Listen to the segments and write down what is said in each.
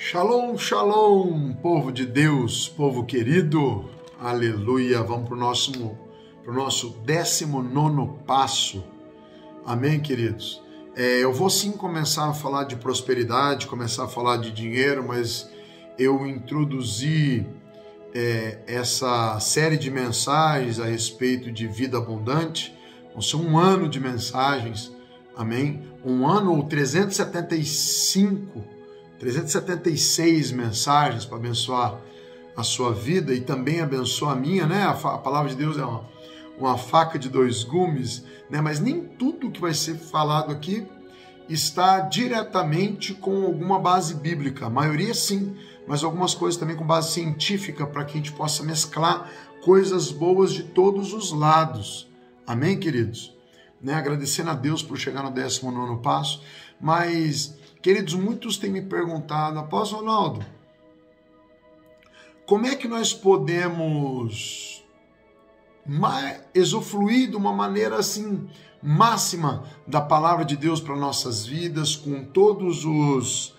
Shalom, shalom, povo de Deus, povo querido, aleluia. Vamos para o nosso 19º passo, amém, queridos? Eu vou sim começar a falar de prosperidade, começar a falar de dinheiro, mas eu introduzi essa série de mensagens a respeito de vida abundante. Vão ser um ano de mensagens, amém? Um ano ou 376 mensagens para abençoar a sua vida e também abençoar a minha, né? A palavra de Deus é uma faca de dois gumes, né? Mas nem tudo que vai ser falado aqui está diretamente com alguma base bíblica. A maioria sim, mas algumas coisas também com base científica para que a gente possa mesclar coisas boas de todos os lados. Amém, queridos? Né? Agradecendo a Deus por chegar no 19º passo, mas... Queridos, muitos têm me perguntado, Apóstolo Ronaldo, como é que nós podemos usufruir de uma maneira assim máxima da palavra de Deus para nossas vidas, com todos os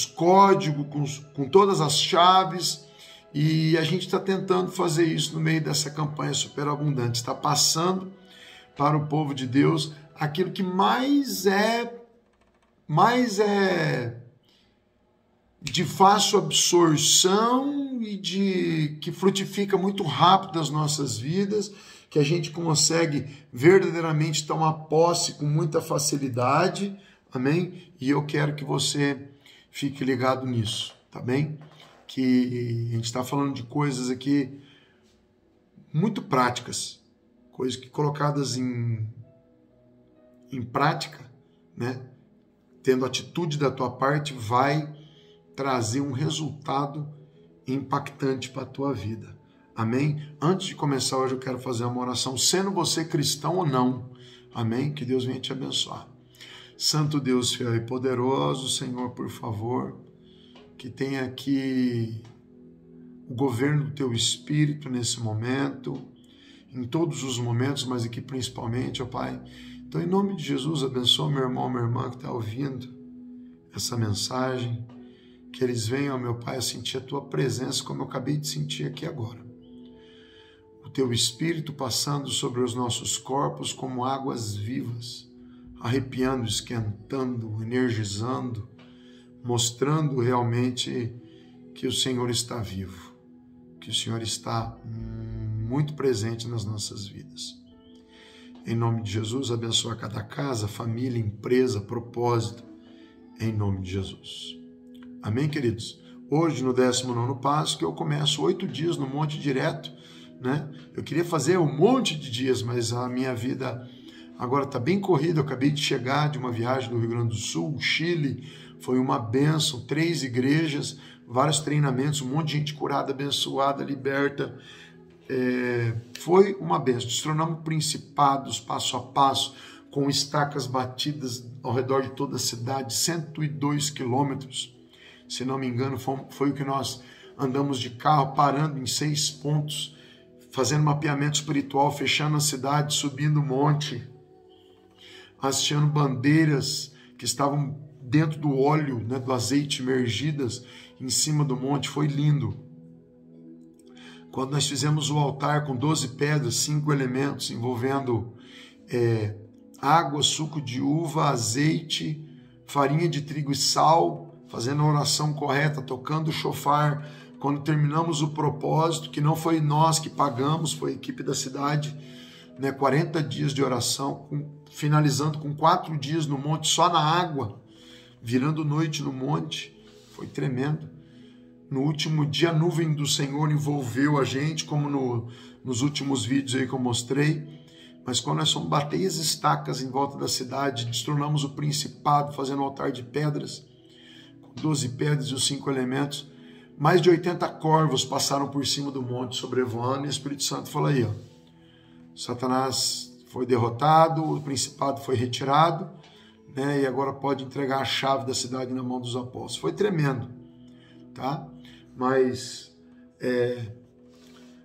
códigos, com todas as chaves, e a gente está tentando fazer isso no meio dessa campanha superabundante, está passando para o povo de Deus aquilo que mais é de fácil absorção e que frutifica muito rápido nas nossas vidas, que a gente consegue verdadeiramente tomar posse com muita facilidade, amém? E eu quero que você fique ligado nisso, tá bem? Que a gente está falando de coisas aqui muito práticas, coisas que colocadas em prática, né? Tendo atitude da tua parte, vai trazer um resultado impactante para a tua vida. Amém? Antes de começar hoje, eu quero fazer uma oração, sendo você cristão ou não. Amém? Que Deus venha te abençoar. Santo Deus, fiel e poderoso, Senhor, por favor, que tenha aqui o governo do teu Espírito nesse momento, em todos os momentos, mas aqui principalmente, ó Pai. Então, em nome de Jesus, abençoa meu irmão, minha irmã que está ouvindo essa mensagem, que eles venham, meu Pai, a sentir a Tua presença, como eu acabei de sentir aqui agora. O Teu Espírito passando sobre os nossos corpos como águas vivas, arrepiando, esquentando, energizando, mostrando realmente que o Senhor está vivo, que o Senhor está muito presente nas nossas vidas. Em nome de Jesus, abençoa cada casa, família, empresa, propósito, em nome de Jesus. Amém, queridos? Hoje, no 19º passo, que eu começo 8 dias no monte direto, né? Eu queria fazer um monte de dias, mas a minha vida agora está bem corrida. Eu acabei de chegar de uma viagem do Rio Grande do Sul, Chile, foi uma bênção, 3 igrejas, vários treinamentos, um monte de gente curada, abençoada, liberta. Foi uma bênção. Destronamos principados passo a passo, com estacas batidas ao redor de toda a cidade, 102 quilômetros, se não me engano, foi o que nós andamos de carro, parando em 6 pontos, fazendo mapeamento espiritual, fechando a cidade, subindo o monte, hasteando bandeiras que estavam dentro do óleo, né, do azeite, imergidas em cima do monte. Foi lindo. Quando nós fizemos o altar com 12 pedras, 5 elementos, envolvendo água, suco de uva, azeite, farinha de trigo e sal, fazendo a oração correta, tocando o shofar. Quando terminamos o propósito, que não foi nós que pagamos, foi a equipe da cidade, né, 40 dias de oração, finalizando com 4 dias no monte, só na água, virando noite no monte. Foi tremendo. No último dia, a nuvem do Senhor envolveu a gente, como nos últimos vídeos aí que eu mostrei. Mas quando nós fomos bater as estacas em volta da cidade, destronamos o principado, fazendo um altar de pedras, com 12 pedras e os 5 elementos, mais de 80 corvos passaram por cima do monte, sobrevoando, e o Espírito Santo falou aí, ó, Satanás foi derrotado, o principado foi retirado, né, e agora pode entregar a chave da cidade na mão dos apóstolos. Foi tremendo, tá? Mas,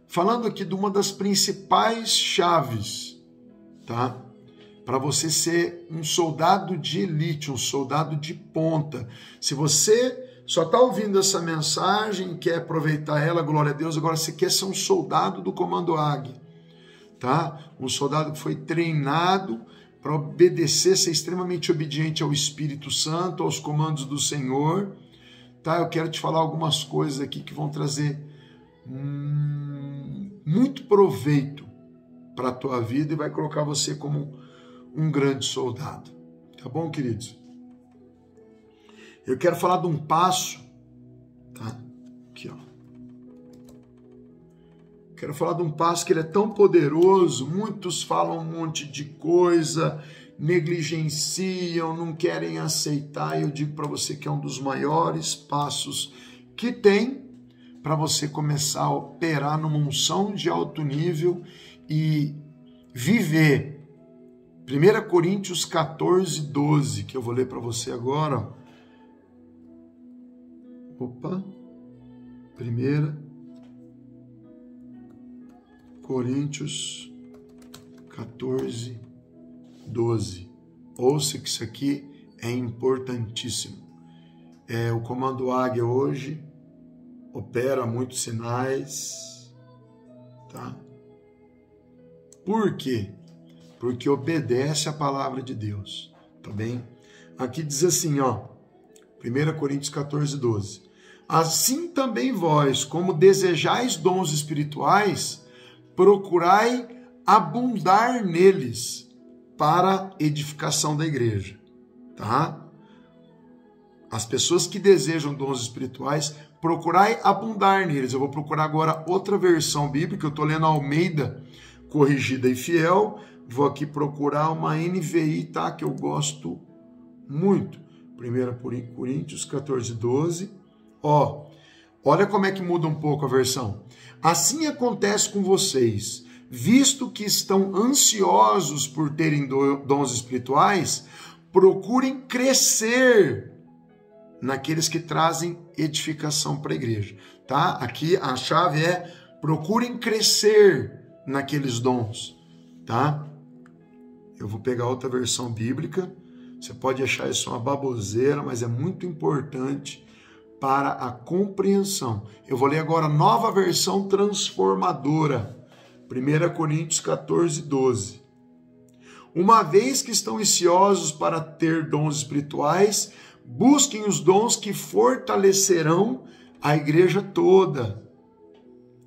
falando aqui de uma das principais chaves, tá? Para você ser um soldado de elite, um soldado de ponta. Se você só está ouvindo essa mensagem, quer aproveitar ela, glória a Deus, agora você quer ser um soldado do Comando Águia, tá? Um soldado que foi treinado para obedecer, ser extremamente obediente ao Espírito Santo, aos comandos do Senhor, tá? Eu quero te falar algumas coisas aqui que vão trazer muito proveito para a tua vida e vai colocar você como um grande soldado. Tá bom, queridos? Eu quero falar de um passo, tá? Aqui, ó. Quero falar de um passo que ele é tão poderoso, muitos falam um monte de coisa, negligenciam, não querem aceitar, e eu digo para você que é um dos maiores passos que tem para você começar a operar numa unção de alto nível e viver. 1 Coríntios 14, 12, que eu vou ler para você agora. Opa, 1 Coríntios 14, 12. Ouça que isso aqui é importantíssimo. O Comando Águia hoje opera muitos sinais, tá? Por quê? Porque obedece a palavra de Deus, tá bem? Aqui diz assim, ó, 1 Coríntios 14, 12. Assim também vós, como desejais dons espirituais, procurai abundar neles para edificação da igreja, tá? As pessoas que desejam dons espirituais, procurai abundar neles. Eu vou procurar agora outra versão bíblica, eu estou lendo a Almeida, corrigida e fiel. Vou aqui procurar uma NVI, tá? Que eu gosto muito. 1 Coríntios 14, 12. Ó, olha como é que muda um pouco a versão. Assim acontece com vocês, visto que estão ansiosos por terem dons espirituais, procurem crescer naqueles que trazem edificação para a igreja, tá? Aqui a chave é procurem crescer naqueles dons, tá? Eu vou pegar outra versão bíblica, você pode achar isso uma baboseira, mas é muito importante para a compreensão. Eu vou ler agora a nova versão transformadora, 1 Coríntios 14, 12. Uma vez que estão ansiosos para ter dons espirituais, busquem os dons que fortalecerão a igreja toda.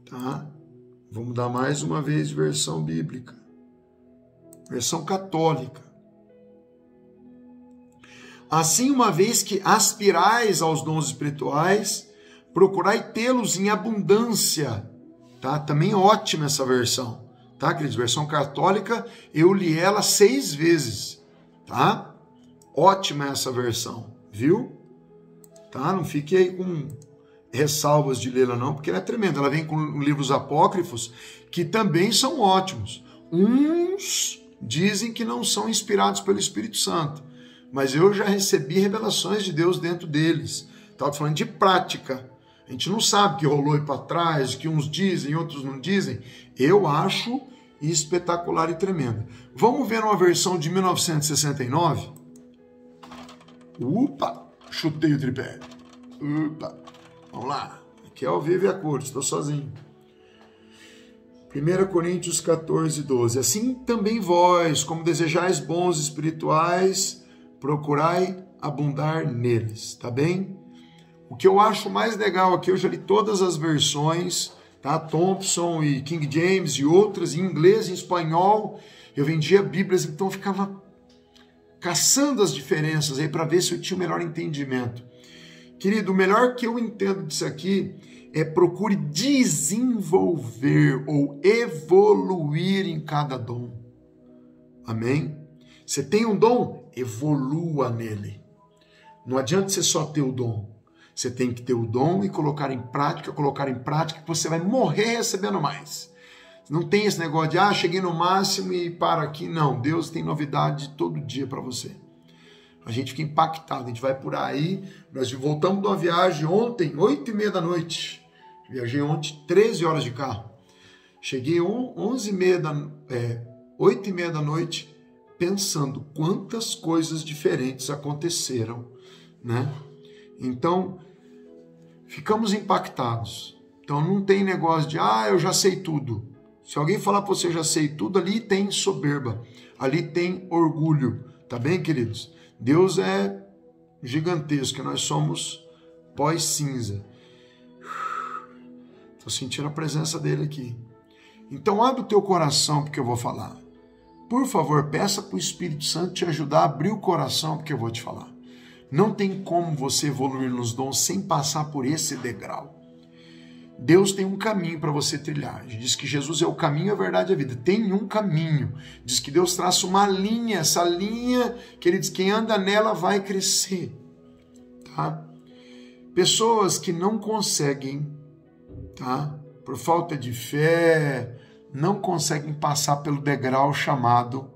Tá? Vamos dar mais uma vez versão bíblica. Versão católica. Assim, uma vez que aspirais aos dons espirituais, procurai tê-los em abundância. Tá? Também ótima essa versão. Tá, queridos? Versão católica, eu li ela 6 vezes. Tá? Ótima essa versão. Viu? Tá? Não fique aí com ressalvas de lê-la não, porque ela é tremenda. Ela vem com livros apócrifos que também são ótimos. Uns dizem que não são inspirados pelo Espírito Santo, mas eu já recebi revelações de Deus dentro deles. Estava falando de prática. A gente não sabe o que rolou aí para trás, que uns dizem, outros não dizem. Eu acho espetacular e tremenda. Vamos ver uma versão de 1969? Upa! Chutei o tripé. Upa! Vamos lá. Aqui é ao vivo e a cores, estou sozinho. 1 Coríntios 14, 12. Assim também vós, como desejais bons espirituais, procurai abundar neles, tá bem? O que eu acho mais legal aqui, eu já li todas as versões, tá? Thompson e King James e outras, em inglês e em espanhol. Eu vendia bíblias, então eu ficava caçando as diferenças aí para ver se eu tinha o melhor entendimento. Querido, o melhor que eu entendo disso aqui é procure desenvolver ou evoluir em cada dom. Amém? Você tem um dom? Evolua nele. Não adianta você só ter o dom. Você tem que ter o dom e colocar em prática, que você vai morrer recebendo mais. Não tem esse negócio de, cheguei no máximo e para aqui. Não, Deus tem novidade todo dia para você. A gente fica impactado, a gente vai por aí. Nós voltamos de uma viagem ontem, 8h30 da noite. Viajei ontem 13 horas de carro. Cheguei 8h30 da noite, pensando quantas coisas diferentes aconteceram, né? Então, ficamos impactados. Então não tem negócio de, eu já sei tudo. Se alguém falar para você, já sei tudo, ali tem soberba, ali tem orgulho, tá bem, queridos? Deus é gigantesco, nós somos pó e cinza. Estou sentindo a presença dele aqui. Então abre o teu coração porque eu vou falar. Por favor, peça para o Espírito Santo te ajudar a abrir o coração porque eu vou te falar. Não tem como você evoluir nos dons sem passar por esse degrau. Deus tem um caminho para você trilhar. Diz que Jesus é o caminho, a verdade e a vida. Tem um caminho. Diz que Deus traça uma linha. Essa linha, que ele diz, quem anda nela vai crescer. Tá? Pessoas que não conseguem, tá? Por falta de fé, não conseguem passar pelo degrau chamado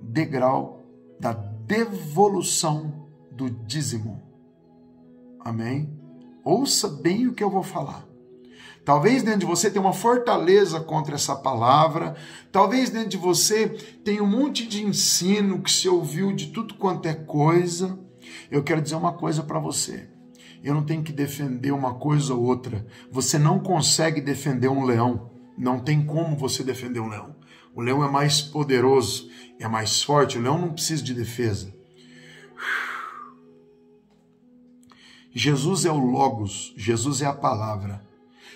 degrau da devolução do dízimo. Amém? Ouça bem o que eu vou falar. Talvez dentro de você tenha uma fortaleza contra essa palavra. Talvez dentro de você tenha um monte de ensino que se ouviu de tudo quanto é coisa. Eu quero dizer uma coisa para você. Eu não tenho que defender uma coisa ou outra. Você não consegue defender um leão. Não tem como você defender um leão. O leão é mais poderoso, é mais forte. O leão não precisa de defesa. Jesus é o Logos. Jesus é a palavra.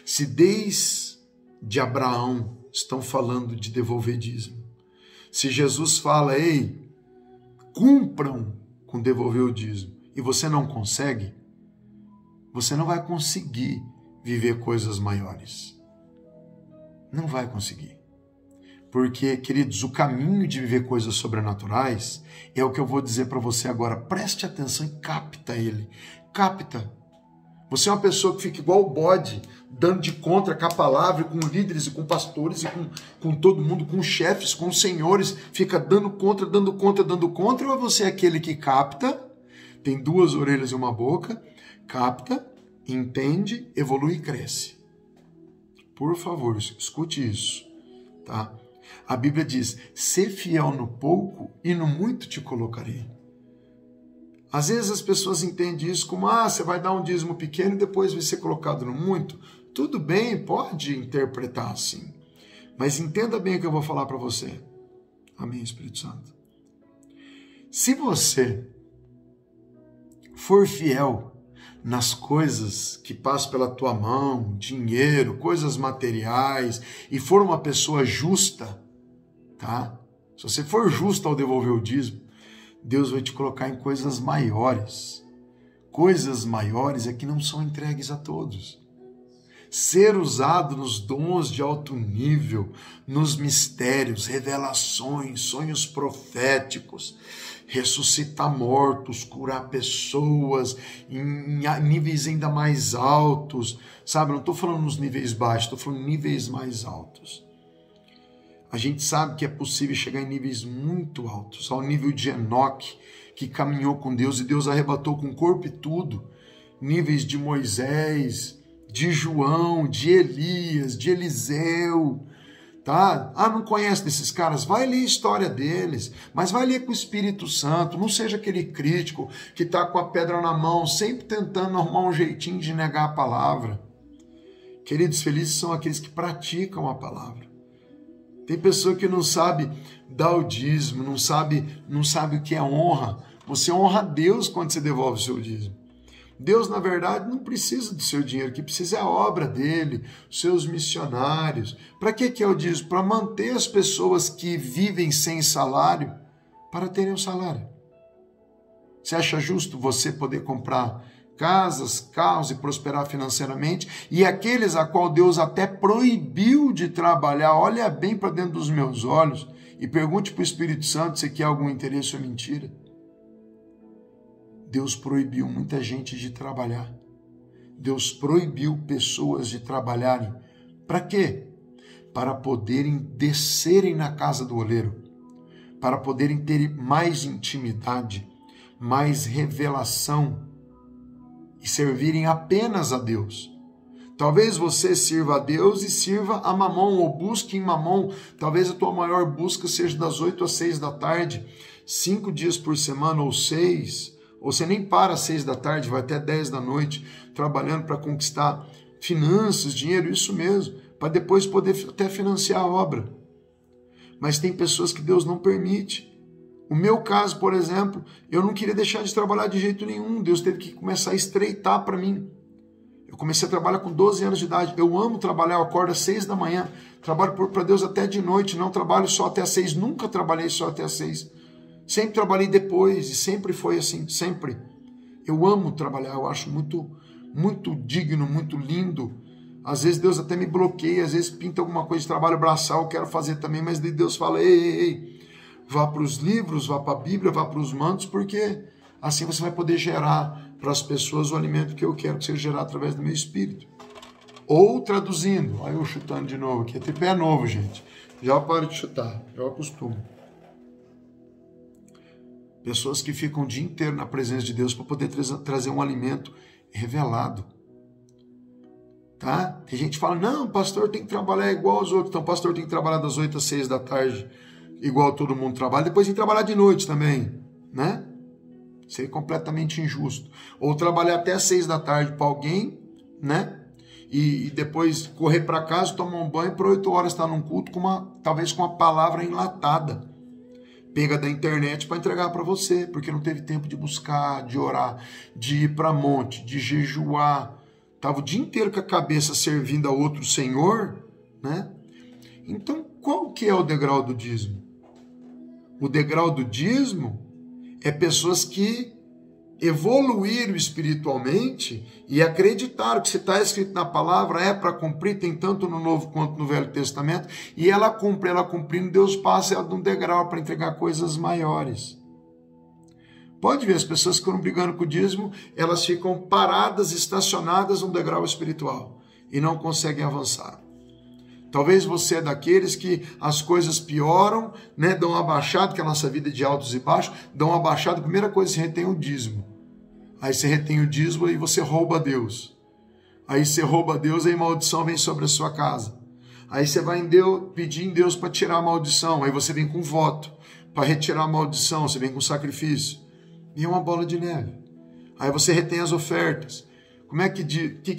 Se desde Abraão estão falando de devolver dízimo, se Jesus fala, ei, cumpram com devolver o dízimo, e você não consegue, você não vai conseguir viver coisas maiores. Não vai conseguir. Porque, queridos, o caminho de viver coisas sobrenaturais é o que eu vou dizer para você agora. Preste atenção e capta ele. Capta. Você é uma pessoa que fica igual o bode, dando de contra com a palavra, com líderes e com pastores e com todo mundo, com chefes, com senhores, fica dando contra, ou você é aquele que capta, tem 2 orelhas e uma boca, capta, entende, evolui e cresce. Por favor, escute isso, tá? A Bíblia diz, ser fiel no pouco e no muito te colocarei. Às vezes as pessoas entendem isso como, você vai dar um dízimo pequeno e depois vai ser colocado no muito. Tudo bem, pode interpretar assim. Mas entenda bem o que eu vou falar para você. Amém, Espírito Santo. Se você for fiel nas coisas que passam pela tua mão, dinheiro, coisas materiais, e for uma pessoa justa, tá? Se você for justo ao devolver o dízimo, Deus vai te colocar em coisas maiores. Coisas maiores é que não são entregues a todos. Ser usado nos dons de alto nível, nos mistérios, revelações, sonhos proféticos, ressuscitar mortos, curar pessoas em níveis ainda mais altos. Sabe, não estou falando nos níveis baixos, estou falando em níveis mais altos. A gente sabe que é possível chegar em níveis muito altos, ao nível de Enoque, que caminhou com Deus e Deus arrebatou com o corpo e tudo. Níveis de Moisés, de João, de Elias, de Eliseu, tá? Não conhece desses caras? Vai ler a história deles, mas vai ler com o Espírito Santo. Não seja aquele crítico que está com a pedra na mão, sempre tentando arrumar um jeitinho de negar a palavra. Queridos, felizes são aqueles que praticam a palavra. Tem pessoa que não sabe dar o dízimo, não sabe o que é honra. Você honra a Deus quando você devolve o seu dízimo. Deus, na verdade, não precisa do seu dinheiro, o que precisa é a obra dele, os seus missionários. Para que é o dízimo? Para manter as pessoas que vivem sem salário, para terem um salário. Você acha justo você poder comprar casas, carros e prosperar financeiramente, e aqueles a qual Deus até proibiu de trabalhar? Olha bem para dentro dos meus olhos e pergunte para o Espírito Santo se quer algum interesse ou mentira. Deus proibiu muita gente de trabalhar. Deus proibiu pessoas de trabalharem. Para quê? Para poderem descerem na casa do oleiro, para poderem ter mais intimidade, mais revelação, e servirem apenas a Deus. Talvez você sirva a Deus e sirva a Mamon, ou busque em Mamon. Talvez a tua maior busca seja das 8 às 6 da tarde, 5 dias por semana, ou 6, ou você nem para às 6 da tarde, vai até 10 da noite, trabalhando para conquistar finanças, dinheiro, isso mesmo, para depois poder até financiar a obra. Mas tem pessoas que Deus não permite. O meu caso, por exemplo, eu não queria deixar de trabalhar de jeito nenhum. Deus teve que começar a estreitar para mim. Eu comecei a trabalhar com 12 anos de idade. Eu amo trabalhar, eu acordo às 6 da manhã. Trabalho para Deus até de noite, não trabalho só até às 6. Nunca trabalhei só até às 6. Sempre trabalhei depois e sempre foi assim, sempre. Eu amo trabalhar, eu acho muito digno, muito lindo. Às vezes Deus até me bloqueia, às vezes pinta alguma coisa de trabalho braçal, eu quero fazer também, mas Deus fala, ei, vá para os livros, vá para a Bíblia, vá para os mantos, porque assim você vai poder gerar para as pessoas o alimento que eu quero que seja gerado através do meu espírito. Ou traduzindo, aí eu chutando de novo aqui, até pé novo, gente. Já paro de chutar, já acostumo. Pessoas que ficam o dia inteiro na presença de Deus para poder trazer um alimento revelado. Tá? Tem gente que fala, não, pastor tem que trabalhar igual aos outros. Então, pastor tem que trabalhar das 8 às 6 da tarde, igual todo mundo trabalha. Depois tem que trabalhar de noite também, né? Seria completamente injusto. Ou trabalhar até às 6 da tarde para alguém, né? E depois correr para casa, tomar um banho, por 8 horas estar num culto, talvez com uma palavra enlatada. Pega da internet para entregar para você, porque não teve tempo de buscar, de orar, de ir para monte, de jejuar. Estava o dia inteiro com a cabeça servindo a outro senhor, né? Então, qual que é o degrau do dízimo? O degrau do dízimo é pessoas que evoluíram espiritualmente e acreditaram que se está escrito na palavra é para cumprir, tem tanto no Novo quanto no Velho Testamento, e ela cumprindo, Deus passa ela de um degrau para entregar coisas maiores. Pode ver, as pessoas que foram brigando com o dízimo, elas ficam paradas, estacionadas num degrau espiritual e não conseguem avançar. Talvez você é daqueles que as coisas pioram, né? Dão uma baixada, que a nossa vida é de altos e baixos, dão uma baixada, a primeira coisa que você retém é o dízimo. Aí você retém o dízimo e você rouba a Deus. Aí você rouba a Deus, aí maldição vem sobre a sua casa. Aí você vai pedir em Deus para tirar a maldição, aí você vem com voto para retirar a maldição, você vem com sacrifício. E é uma bola de neve. Aí você retém as ofertas. Como é que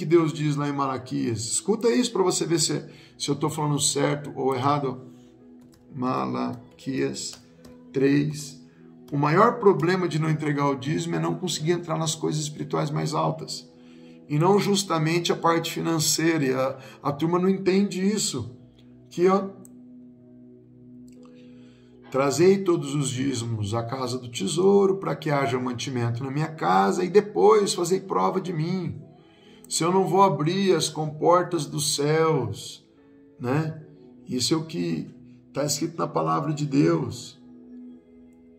Deus diz lá em Malaquias? Escuta isso para você ver se eu estou falando certo ou errado. Malaquias 3. O maior problema de não entregar o dízimo é não conseguir entrar nas coisas espirituais mais altas. E não justamente a parte financeira. E a turma não entende isso. Aqui, ó. Trazei todos os dízimos à casa do tesouro, para que haja mantimento na minha casa, e depois fazei prova de mim. Se eu não vou abrir as comportas dos céus, né? Isso é o que está escrito na palavra de Deus,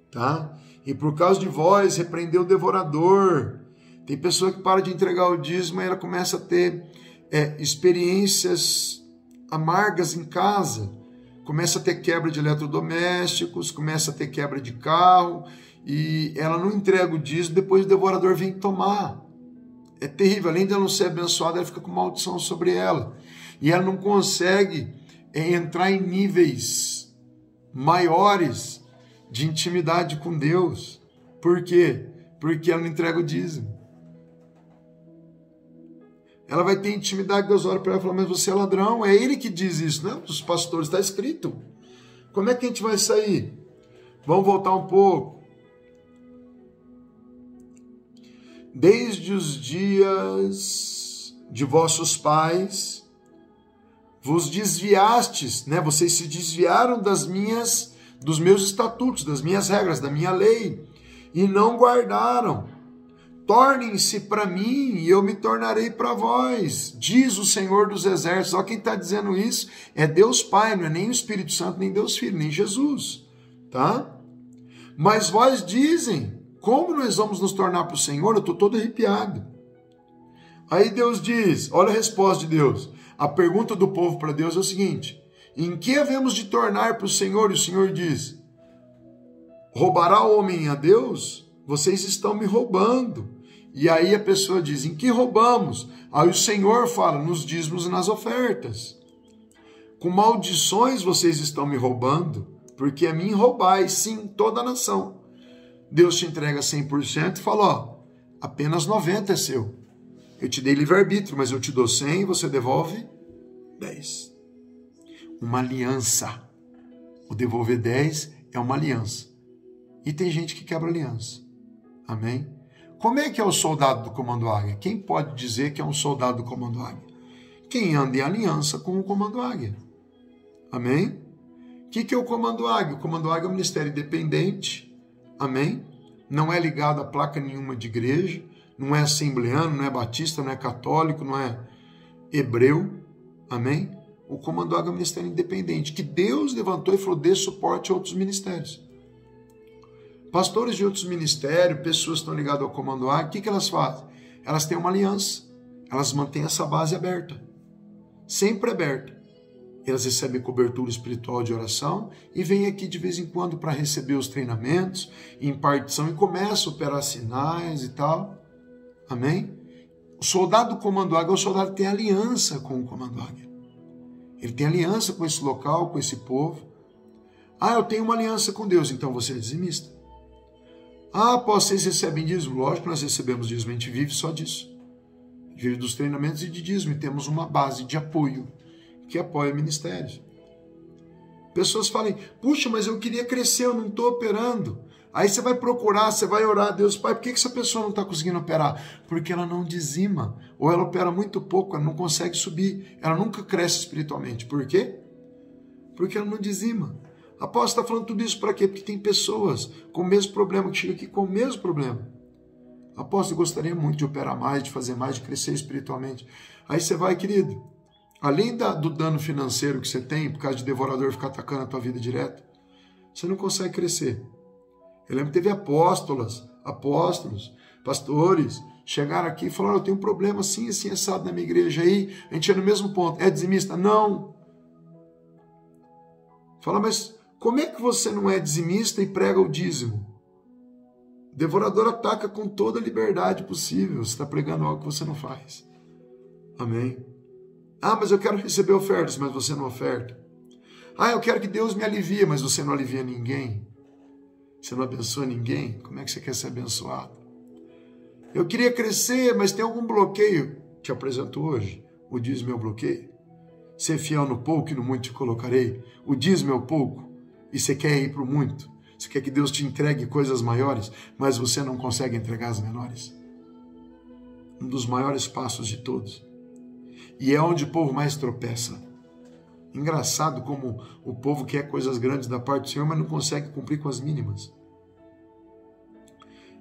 tá? E por causa de vós, repreendeu o devorador. Tem pessoa que para de entregar o dízimo e ela começa a ter experiências amargas em casa. Começa a ter quebra de eletrodomésticos, começa a ter quebra de carro, e ela não entrega o dízimo, depois o devorador vem tomar. É terrível, além de ela não ser abençoada, ela fica com maldição sobre ela. E ela não consegue entrar em níveis maiores de intimidade com Deus. Por quê? Porque ela não entrega o dízimo. Ela vai ter intimidade, Deus olha para ela e fala, mas você é ladrão. É ele que diz isso, né? Os pastores, está escrito. Como é que a gente vai sair? Vamos voltar um pouco. Desde os dias de vossos pais, vos desviastes, né? Vocês se desviaram dos meus estatutos, das minhas regras, da minha lei, e não guardaram. Tornem-se para mim e eu me tornarei para vós, diz o Senhor dos Exércitos. Olha quem está dizendo isso é Deus Pai, não é nem o Espírito Santo, nem Deus Filho, nem Jesus, tá? Mas vós dizem, como nós vamos nos tornar para o Senhor? Eu estou todo arrepiado. Aí Deus diz, olha a resposta de Deus. A pergunta do povo para Deus é o seguinte, em que havemos de tornar para o Senhor? E o Senhor diz, roubará o homem a Deus? Vocês estão me roubando. E aí a pessoa diz, em que roubamos? Aí o Senhor fala, nos dízimos e nas ofertas. Com maldições vocês estão me roubando, porque a mim roubais, sim, toda a nação. Deus te entrega 100% e fala, ó, apenas 90% é seu. Eu te dei livre-arbítrio, mas eu te dou 100 e você devolve 10. Uma aliança. O devolver 10 é uma aliança. E tem gente que quebra aliança. Amém? Como é que é o soldado do Comando Águia? Quem pode dizer que é um soldado do Comando Águia? Quem anda em aliança com o Comando Águia. Amém? O que é o Comando Águia? O Comando Águia é um ministério independente. Amém? Não é ligado a placa nenhuma de igreja. Não é assembleano, não é batista, não é católico, não é hebreu. Amém? O Comando Águia é um ministério independente, que Deus levantou e falou, dê suporte a outros ministérios. Pastores de outros ministérios, pessoas que estão ligadas ao Comando Águia, o que elas fazem? Elas têm uma aliança. Elas mantêm essa base aberta. Sempre aberta. Elas recebem cobertura espiritual de oração e vêm aqui de vez em quando para receber os treinamentos, impartição, e começam a operar sinais e tal. Amém? O soldado do Comando Águia é o soldado que tem aliança com o Comando Águia. Ele tem aliança com esse local, com esse povo. Ah, eu tenho uma aliança com Deus, então você é dizimista. Ah, vocês recebem dízimo? Lógico que nós recebemos dízimo, a gente vive só disso. A gente vive dos treinamentos e de dízimo, e temos uma base de apoio, que apoia ministérios. Pessoas falam, puxa, mas eu queria crescer, eu não estou operando. Aí você vai procurar, você vai orar a Deus, Pai, por que essa pessoa não está conseguindo operar? Porque ela não dizima, ou ela opera muito pouco, ela não consegue subir, ela nunca cresce espiritualmente. Por quê? Porque ela não dizima. Apóstolo, está falando tudo isso para quê? Porque tem pessoas com o mesmo problema, que chegam aqui com o mesmo problema. Apóstolo, eu gostaria muito de operar mais, de fazer mais, de crescer espiritualmente. Aí você vai, querido, além do dano financeiro que você tem, por causa de devorador ficar atacando a tua vida direto, você não consegue crescer. Eu lembro que teve apóstolos, pastores, chegaram aqui e falaram, eu tenho um problema assim, assim, assado na minha igreja aí, a gente é no mesmo ponto. É dizimista? Não. Fala, mas como é que você não é dizimista e prega o dízimo? O devorador ataca com toda a liberdade possível. Você está pregando algo que você não faz. Amém? Ah, mas eu quero receber ofertas, mas você não oferta. Ah, eu quero que Deus me alivie, mas você não alivia ninguém. Você não abençoa ninguém. Como é que você quer ser abençoado? Eu queria crescer, mas tem algum bloqueio? Te apresento hoje. O dízimo é o bloqueio. Ser fiel no pouco e no muito te colocarei. O dízimo é o pouco e você quer ir para o muito. Você quer que Deus te entregue coisas maiores, mas você não consegue entregar as menores. Um dos maiores passos de todos. E é onde o povo mais tropeça. Engraçado como o povo quer coisas grandes da parte do Senhor, mas não consegue cumprir com as mínimas.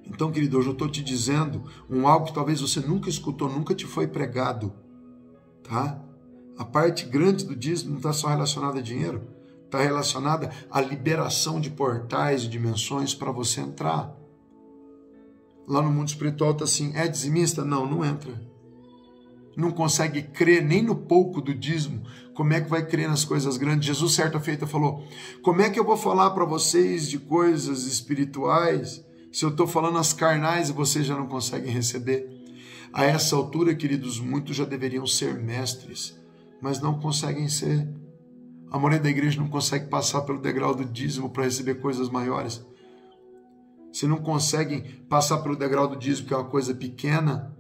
Então, querido, hoje eu estou te dizendo algo que talvez você nunca escutou, nunca te foi pregado. Tá? A parte grande do dízimo não está só relacionada a dinheiro, está relacionada à liberação de portais e dimensões para você entrar. Lá no mundo espiritual está assim, é dizimista? Não, não entra. Não consegue crer nem no pouco do dízimo. Como é que vai crer nas coisas grandes? Jesus, certa feita, falou, como é que eu vou falar para vocês de coisas espirituais se eu estou falando as carnais e vocês já não conseguem receber? A essa altura, queridos, muitos já deveriam ser mestres, mas não conseguem ser. A maioria da igreja não consegue passar pelo degrau do dízimo para receber coisas maiores. Se não conseguem passar pelo degrau do dízimo, que é uma coisa pequena,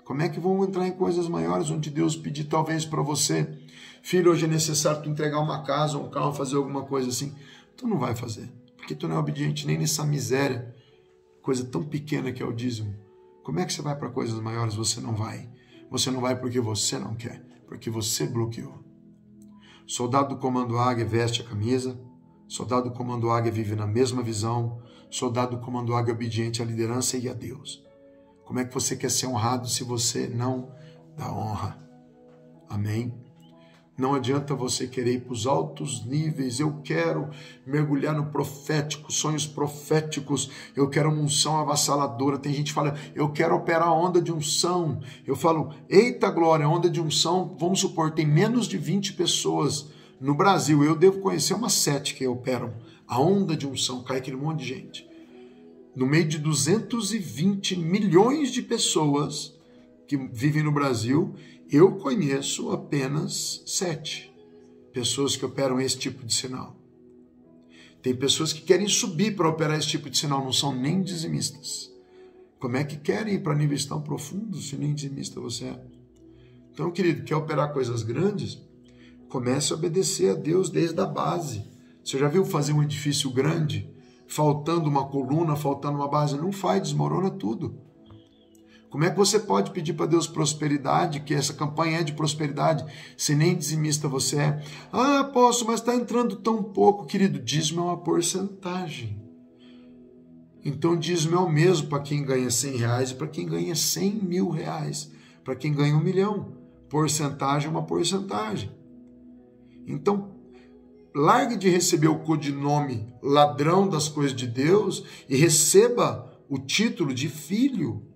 como é que vão entrar em coisas maiores, onde Deus pedir talvez para você, filho, hoje é necessário tu entregar uma casa, um carro, fazer alguma coisa assim. Tu não vai fazer, porque tu não é obediente nem nessa miséria, coisa tão pequena que é o dízimo. Como é que você vai para coisas maiores? Você não vai. Você não vai porque você não quer, porque você bloqueou. Soldado do Comando Águia veste a camisa, soldado do Comando Águia vive na mesma visão, soldado do Comando Águia obediente à liderança e a Deus. Como é que você quer ser honrado se você não dá honra? Amém? Não adianta você querer ir para os altos níveis. Eu quero mergulhar no profético, sonhos proféticos. Eu quero uma unção avassaladora. Tem gente que fala, eu quero operar a onda de unção. Eu falo, eita glória, onda de unção. Vamos supor, tem menos de 20 pessoas no Brasil. Eu devo conhecer umas 7 que operam a onda de unção. Cai aquele monte de gente. No meio de 220 milhões de pessoas que vivem no Brasil, eu conheço apenas 7 pessoas que operam esse tipo de sinal. Tem pessoas que querem subir para operar esse tipo de sinal, não são nem dizimistas. Como é que querem ir para níveis tão profundos se nem dizimista você é? Então, querido, quer operar coisas grandes? Comece a obedecer a Deus desde a base. Você já viu fazer um edifício grande, faltando uma coluna, faltando uma base? Não faz, desmorona tudo. Como é que você pode pedir para Deus prosperidade, que essa campanha é de prosperidade, se nem dizimista você é? Ah, apóstolo, mas está entrando tão pouco. Querido, dízimo é uma porcentagem. Então dízimo é o mesmo para quem ganha R$100 e para quem ganha 100 mil reais, para quem ganha 1 milhão. Porcentagem é uma porcentagem. Então, largue de receber o codinome ladrão das coisas de Deus e receba o título de filho.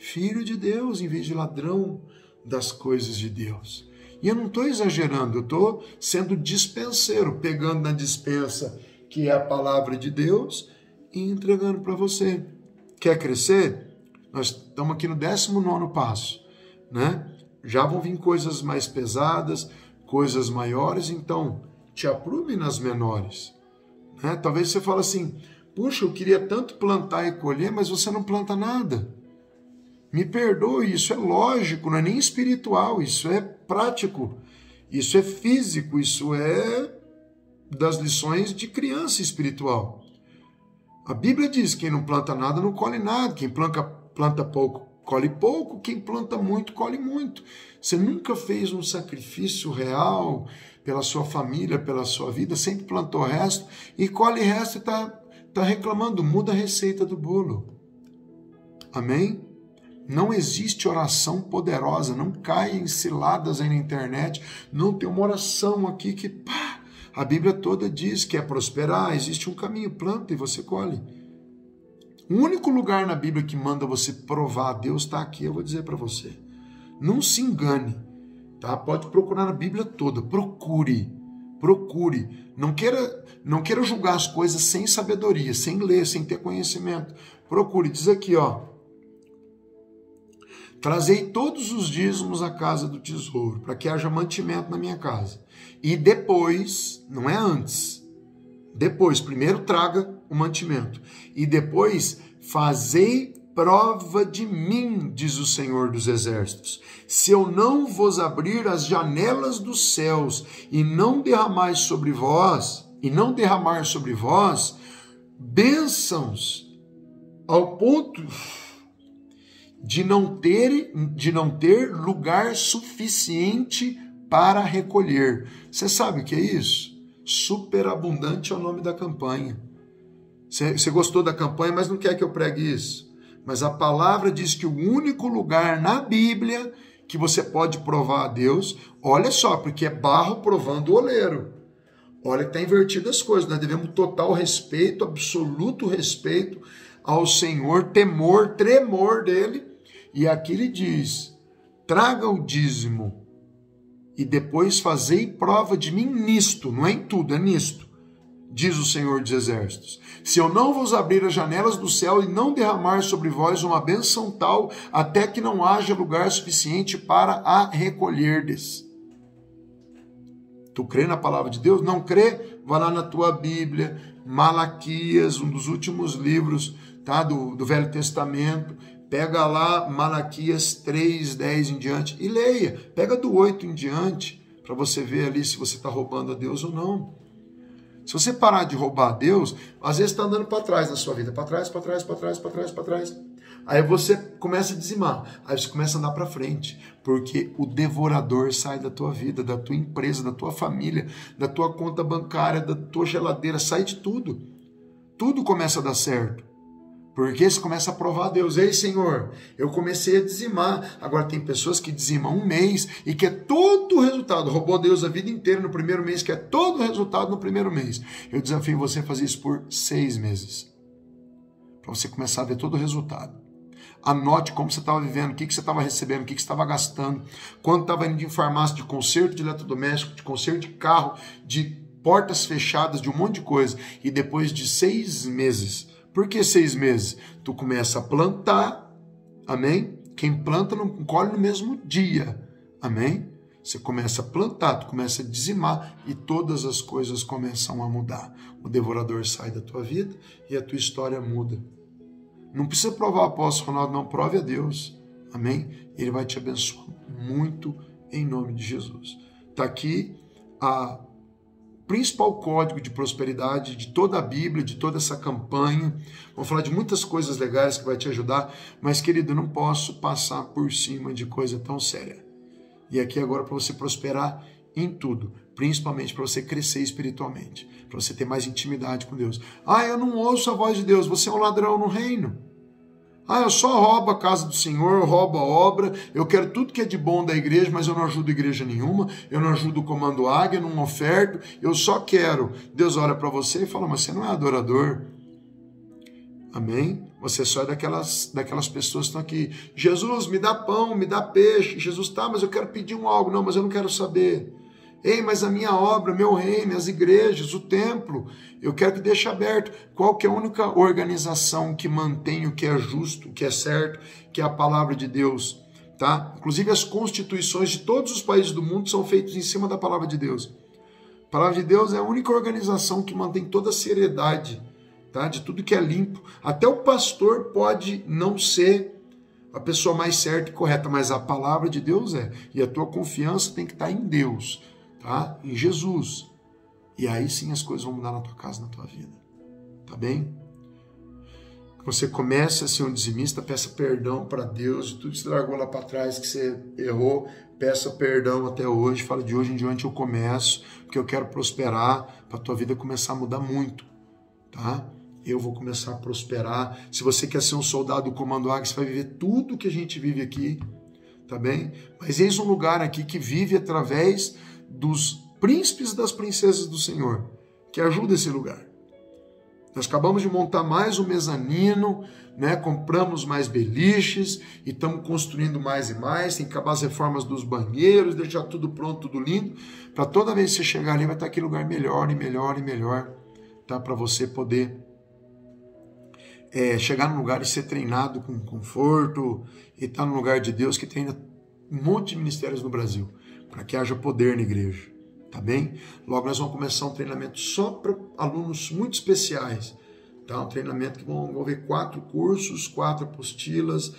Filho de Deus, em vez de ladrão das coisas de Deus. E eu não estou exagerando, eu estou sendo dispenseiro, pegando na dispensa, que é a palavra de Deus, e entregando para você. Quer crescer? Nós estamos aqui no 19º passo, né? Já vão vir coisas mais pesadas, coisas maiores, então te aprume nas menores. Né? Talvez você fale assim, puxa, eu queria tanto plantar e colher, mas você não planta nada. Me perdoe, isso é lógico, não é nem espiritual, isso é prático, isso é físico, isso é das lições de criança espiritual. A Bíblia diz, quem não planta nada não colhe nada, quem planta pouco colhe pouco, quem planta muito colhe muito. Você nunca fez um sacrifício real pela sua família, pela sua vida, sempre plantou o resto e colhe o resto e está reclamando, muda a receita do bolo. Amém? Não existe oração poderosa, não caia em ciladas aí na internet, não tem uma oração aqui que a Bíblia toda diz que é prosperar, existe um caminho, planta e você colhe. O único lugar na Bíblia que manda você provar a Deus está aqui, eu vou dizer para você. Não se engane, tá? Pode procurar na Bíblia toda, procure. Não queira julgar as coisas sem sabedoria, sem ler, sem ter conhecimento. Procure, diz aqui, ó. Trazei todos os dízimos à casa do tesouro, para que haja mantimento na minha casa. E depois, não é antes, depois, primeiro traga o mantimento. E depois, fazei prova de mim, diz o Senhor dos Exércitos. Se eu não vos abrir as janelas dos céus e não derramar sobre vós bênçãos ao ponto de não ter lugar suficiente para recolher. Você sabe o que é isso? Superabundante é o nome da campanha. Você gostou da campanha, mas não quer que eu pregue isso. Mas a palavra diz que o único lugar na Bíblia que você pode provar a Deus, olha só, porque é barro provando o oleiro. Olha que está invertido as coisas. Nós devemos total respeito, absoluto respeito ao Senhor, temor, tremor dele. E aqui ele diz, traga o dízimo e depois fazei prova de mim nisto, não é em tudo, é nisto, diz o Senhor dos Exércitos. Se eu não vos abrir as janelas do céu e não derramar sobre vós uma bênção tal, até que não haja lugar suficiente para a recolherdes. Tu crê na palavra de Deus? Não crê? Vai lá na tua Bíblia, Malaquias, um dos últimos livros, tá, do Velho Testamento. Pega lá Malaquias 3, 10 em diante e leia. Pega do 8 em diante para você ver ali se você está roubando a Deus ou não. Se você parar de roubar a Deus, às vezes está andando para trás na sua vida. Para trás. Aí você começa a dizimar. Aí você começa a andar para frente. Porque o devorador sai da tua vida, da tua empresa, da tua família, da tua conta bancária, da tua geladeira. Sai de tudo. Tudo começa a dar certo. Porque você começa a provar a Deus. Ei, Senhor, eu comecei a dizimar. Agora tem pessoas que dizimam um mês e quer todo o resultado. Roubou Deus a vida inteira no primeiro mês, quer todo o resultado no primeiro mês. Eu desafio você a fazer isso por 6 meses. Para você começar a ver todo o resultado. Anote como você estava vivendo, o que você estava recebendo, o que você estava gastando. Quando estava indo em farmácia de conserto de eletrodoméstico, de conserto de carro, de portas fechadas, de um monte de coisa. E depois de 6 meses... Por que 6 meses? Tu começa a plantar, amém? Quem planta não colhe no mesmo dia, amém? Você começa a plantar, tu começa a dizimar e todas as coisas começam a mudar. O devorador sai da tua vida e a tua história muda. Não precisa provar o apóstolo Ronaldo, não, prove a Deus. Amém? Ele vai te abençoar muito em nome de Jesus. Está aqui o principal código de prosperidade de toda a Bíblia, de toda essa campanha. Vamos falar de muitas coisas legais que vai te ajudar, mas, querido, eu não posso passar por cima de coisa tão séria. E aqui agora para você prosperar em tudo, principalmente para você crescer espiritualmente, para você ter mais intimidade com Deus. Eu não ouço a voz de Deus, você é um ladrão no reino. Eu só roubo a casa do Senhor, eu roubo a obra, eu quero tudo que é de bom da igreja, mas eu não ajudo igreja nenhuma, eu não ajudo o Comando Águia, eu não oferto, eu só quero. Deus olha para você e fala, mas você não é adorador. Amém? Você só é daquelas pessoas que estão aqui. Jesus, me dá pão, me dá peixe. Jesus, tá, mas eu quero pedir algo. Não, mas eu não quero saber. Ei, mas a minha obra, meu reino, as igrejas, o templo, eu quero que deixe aberto. Qual que é a única organização que mantém o que é justo, o que é certo, que é a palavra de Deus, tá? Inclusive as constituições de todos os países do mundo são feitas em cima da palavra de Deus. A palavra de Deus é a única organização que mantém toda a seriedade, tá? De tudo que é limpo. Até o pastor pode não ser a pessoa mais certa e correta, mas a palavra de Deus é. E a tua confiança tem que estar em Deus. Tá? Em Jesus. E aí sim as coisas vão mudar na tua casa, na tua vida. Tá bem? Que você comece a ser um dizimista, peça perdão para Deus de tudo que você largou lá para trás, que você errou, peça perdão até hoje, fala de hoje em diante eu começo, porque eu quero prosperar, para a tua vida começar a mudar muito. Tá? Eu vou começar a prosperar. Se você quer ser um soldado do Comando Águia, você vai viver tudo que a gente vive aqui. Tá bem? Mas eis um lugar aqui que vive através dos príncipes e das princesas do Senhor, que ajuda esse lugar. Nós acabamos de montar mais um mezanino, né? Compramos mais beliches e estamos construindo mais e mais, tem que acabar as reformas dos banheiros, deixar tudo pronto, tudo lindo, para toda vez que você chegar ali vai estar aquele lugar melhor e melhor e melhor, tá? Para você poder chegar num lugar e ser treinado com conforto e estar no lugar de Deus que treina um monte de ministérios no Brasil, para que haja poder na igreja, tá bem? Logo nós vamos começar um treinamento só para alunos muito especiais, tá? Um treinamento que vão envolver 4 cursos, 4 apostilas,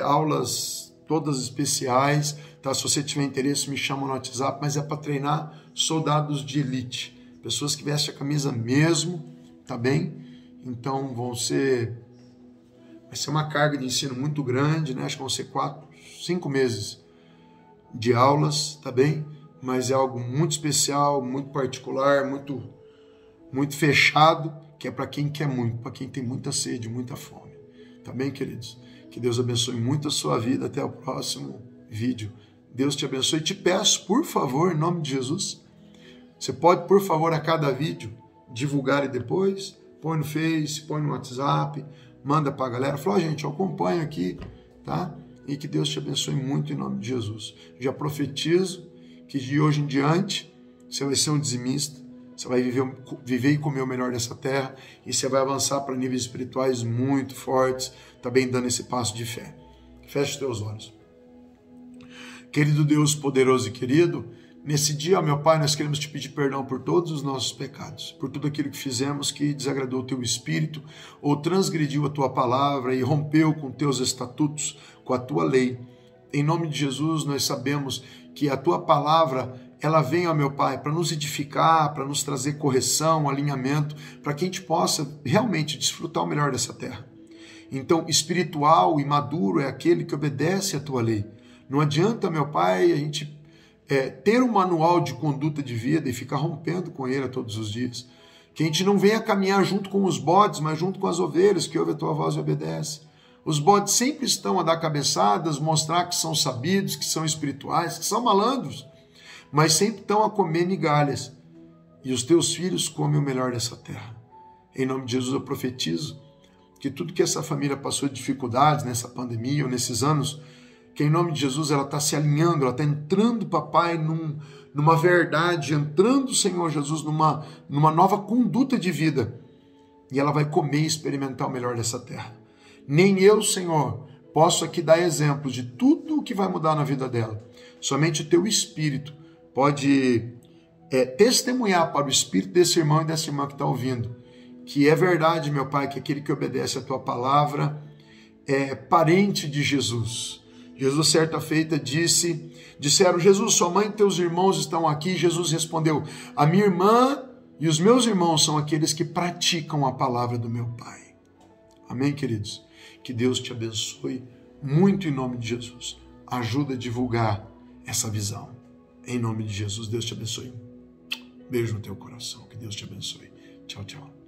aulas todas especiais, tá? Se você tiver interesse, me chama no WhatsApp, mas é para treinar soldados de elite, pessoas que vestem a camisa mesmo, tá bem? Então vai ser uma carga de ensino muito grande, né? Acho que vão ser 5 meses de aulas, tá bem? Mas é algo muito especial, muito particular, muito, muito fechado, que é para quem quer muito, para quem tem muita sede, muita fome. Tá bem, queridos? Que Deus abençoe muito a sua vida. Até o próximo vídeo. Deus te abençoe. Te peço, por favor, em nome de Jesus, você pode, por favor, a cada vídeo, divulgar e depois, põe no Face, põe no WhatsApp, manda para a galera. Fala, gente, eu acompanho aqui, tá? E que Deus te abençoe muito em nome de Jesus. Já profetizo que de hoje em diante você vai ser um dizimista, você vai viver e comer o melhor dessa terra e você vai avançar para níveis espirituais muito fortes, também dando esse passo de fé. Feche os teus olhos. Querido Deus poderoso e querido, nesse dia, meu Pai, nós queremos te pedir perdão por todos os nossos pecados, por tudo aquilo que fizemos que desagradou o teu espírito, ou transgrediu a tua palavra e rompeu com teus estatutos, com a tua lei. Em nome de Jesus, nós sabemos que a tua palavra, ela vem, ó meu Pai, para nos edificar, para nos trazer correção, alinhamento, para que a gente possa realmente desfrutar o melhor dessa terra. Então, espiritual e maduro é aquele que obedece à tua lei. Não adianta, meu Pai, a gente ter um manual de conduta de vida e ficar rompendo com ele todos os dias. Que a gente não venha caminhar junto com os bodes, mas junto com as ovelhas, que ouve a tua voz e obedece. Os bodes sempre estão a dar cabeçadas, mostrar que são sabidos, que são espirituais, que são malandros, mas sempre estão a comer migalhas. E os teus filhos comem o melhor dessa terra. Em nome de Jesus eu profetizo que tudo que essa família passou de dificuldades nessa pandemia ou nesses anos, que em nome de Jesus ela está se alinhando, ela está entrando, papai, numa verdade, entrando, Senhor Jesus, numa nova conduta de vida. E ela vai comer e experimentar o melhor dessa terra. Nem eu, Senhor, posso aqui dar exemplos de tudo o que vai mudar na vida dela. Somente o teu espírito pode testemunhar para o espírito desse irmão e dessa irmã que está ouvindo, que é verdade, meu Pai, que aquele que obedece a tua palavra é parente de Jesus. Jesus, certa feita, disseram, Jesus, sua mãe e teus irmãos estão aqui. Jesus respondeu, a minha irmã e os meus irmãos são aqueles que praticam a palavra do meu Pai. Amém, queridos? Que Deus te abençoe muito em nome de Jesus. Ajuda a divulgar essa visão. Em nome de Jesus, Deus te abençoe. Beijo no teu coração. Que Deus te abençoe. Tchau, tchau.